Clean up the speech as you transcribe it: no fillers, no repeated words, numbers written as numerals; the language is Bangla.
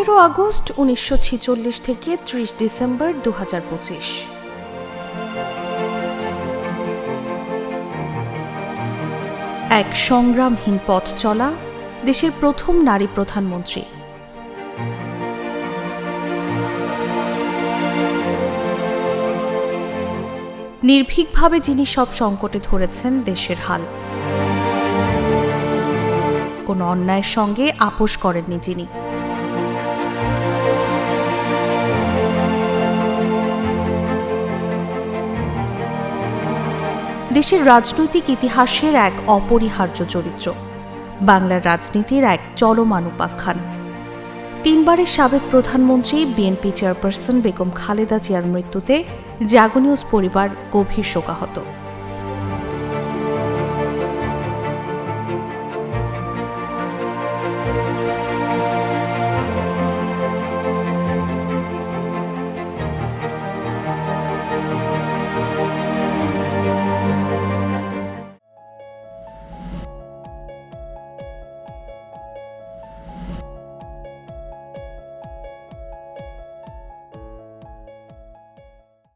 15 আগস্ট 1946 থেকে 30 ডিসেম্বর 2025। এক সংগ্রামহীন পথ চলা দেশের প্রথম নারী প্রধানমন্ত্রী। নির্ভীকভাবে যিনি সব সংকটে ধরেছেন দেশের হাল, কোনো অন্যায়ের সঙ্গে আপোষ করেননি যিনি। দেশের রাজনৈতিক ইতিহাসের এক অপরিহার্য চরিত্র, বাংলার রাজনীতির এক চলমান উপাখ্যান। 3 বারের সাবেক প্রধানমন্ত্রী বিএনপি চেয়ারপারসন বেগম খালেদা জিয়ার মৃত্যুতে জাগো নিউজ পরিবার গভীর শোকাহত।